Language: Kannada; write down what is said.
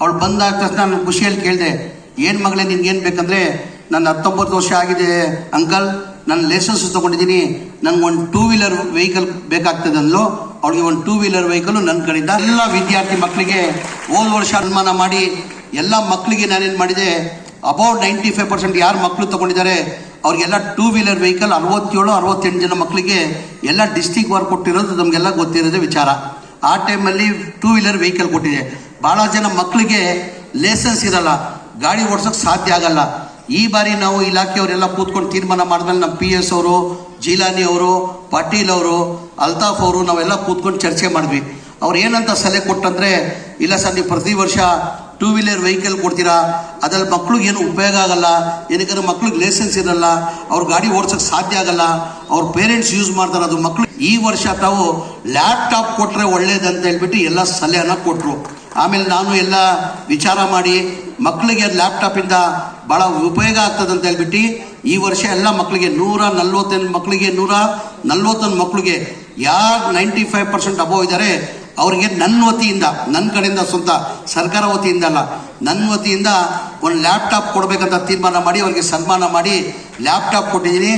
ಅವಳು ಬಂದಾದ ತಕ್ಷಣ ನಾನು ಖುಷಿಯಲ್ಲಿ ಕೇಳಿದೆ, ಏನು ಮಗಳೇ ನಿನ್ಗೇನು ಬೇಕಂದರೆ, ನನ್ನ 19 ವರ್ಷ ಆಗಿದೆ ಅಂಕಲ್, ನಾನು ಲೈಸೆನ್ಸ್ ತೊಗೊಂಡಿದ್ದೀನಿ, ನನಗೆ ಒಂದು 2 ವೀಲರ್ ವೆಹಿಕಲ್ ಬೇಕಾಗ್ತದೆ ಅಂದ್ಲು. ಅವಳಿಗೆ ಒಂದು 2 ವೀಲರ್ ವೆಹಿಕಲ್ ನನ್ನ ಕಡೆಯಿಂದ ಎಲ್ಲ ವಿದ್ಯಾರ್ಥಿ ಮಕ್ಕಳಿಗೆ ಹೋದ ವರ್ಷ ಸನ್ಮಾನ ಮಾಡಿ ಎಲ್ಲ ಮಕ್ಕಳಿಗೆ ನಾನೇನು ಮಾಡಿದೆ, ಅಬೌಟ್ 95% ಯಾರು ಮಕ್ಕಳು ತೊಗೊಂಡಿದ್ದಾರೆ ಅವ್ರಿಗೆಲ್ಲ 2 ವೀಲರ್ ವೆಹಿಕಲ್ 67-68 ಜನ ಮಕ್ಕಳಿಗೆ ಎಲ್ಲ ಡಿಸ್ಟಿಕ್ ವರ್ಕ್ ಕೊಟ್ಟಿರೋದು ನಮಗೆಲ್ಲ ಗೊತ್ತಿರೋದೇ ವಿಚಾರ. ಆ ಟೈಮಲ್ಲಿ 2 ವೀಲರ್ ವೆಹಿಕಲ್ ಕೊಟ್ಟಿದೆ. ಭಾಳ ಜನ ಮಕ್ಕಳಿಗೆ ಲೈಸೆನ್ಸ್ ಇರಲ್ಲ, ಗಾಡಿ ಓಡಿಸೋಕ್ಕೆ ಸಾಧ್ಯ ಆಗಲ್ಲ. ಈ ಬಾರಿ ನಾವು ಇಲಾಖೆಯವರೆಲ್ಲ ಕೂತ್ಕೊಂಡು ತೀರ್ಮಾನ ಮಾಡಿದ್ಮೇಲೆ ನಮ್ಮ PS ಅವರು, ಜೀಲಾನಿ ಅವರು, ಪಾಟೀಲ್ ಅವರು, ಅಲ್ತಾಫ್ ಅವರು ನಾವೆಲ್ಲ ಕೂತ್ಕೊಂಡು ಚರ್ಚೆ ಮಾಡಿದ್ವಿ. ಅವ್ರು ಏನಂತ ಸಲಹೆ ಕೊಟ್ಟಂದರೆ, ಇಲ್ಲ ಸರ್ ನೀವು ಪ್ರತಿ ವರ್ಷ 2 ವೀಲರ್ ವೆಹಿಕಲ್ ಕೊಡ್ತೀರಾ, ಅದ್ರಲ್ಲಿ ಮಕ್ಳಿಗೆ ಏನು ಉಪಯೋಗ ಆಗಲ್ಲ, ಏನಕ್ಕೆ ಮಕ್ಳಿಗೆ ಲೈಸೆನ್ಸ್ ಇರಲ್ಲ, ಅವ್ರು ಗಾಡಿ ಓಡಿಸೋಕ್ಕೆ ಸಾಧ್ಯ ಆಗಲ್ಲ, ಅವ್ರ ಪೇರೆಂಟ್ಸ್ ಯೂಸ್ ಮಾಡ್ತಾರೆ, ಅದು ಮಕ್ಕಳು ಈ ವರ್ಷ ತಾವು ಲ್ಯಾಪ್ಟಾಪ್ ಕೊಟ್ಟರೆ ಒಳ್ಳೇದಂತ ಹೇಳ್ಬಿಟ್ಟು ಎಲ್ಲ ಸಲಹೆನ ಕೊಟ್ಟರು. ಆಮೇಲೆ ನಾನು ಎಲ್ಲ ವಿಚಾರ ಮಾಡಿ ಮಕ್ಕಳಿಗೆ ಲ್ಯಾಪ್ಟಾಪಿಂದ ಭಾಳ ಉಪಯೋಗ ಆಗ್ತದಂತ ಹೇಳ್ಬಿಟ್ಟು ಈ ವರ್ಷ ಎಲ್ಲ ಮಕ್ಕಳಿಗೆ 141 ಮಕ್ಕಳಿಗೆ 141 ಮಕ್ಕಳಿಗೆ ಯಾರು 95% ಅಬೋವ್ ಇದ್ದಾರೆ ಅವರಿಗೆ ನನ್ನ ವತಿಯಿಂದ, ನನ್ನ ಕಡೆಯಿಂದ, ಸ್ವಂತ ಸರ್ಕಾರ ವತಿಯಿಂದ ಅಲ್ಲ, ನನ್ನ ವತಿಯಿಂದ ಒಂದು ಲ್ಯಾಪ್ಟಾಪ್ ಕೊಡಬೇಕಂತ ತೀರ್ಮಾನ ಮಾಡಿ ಅವ್ರಿಗೆ ಸನ್ಮಾನ ಮಾಡಿ ಲ್ಯಾಪ್ಟಾಪ್ ಕೊಟ್ಟಿದ್ದೀನಿ.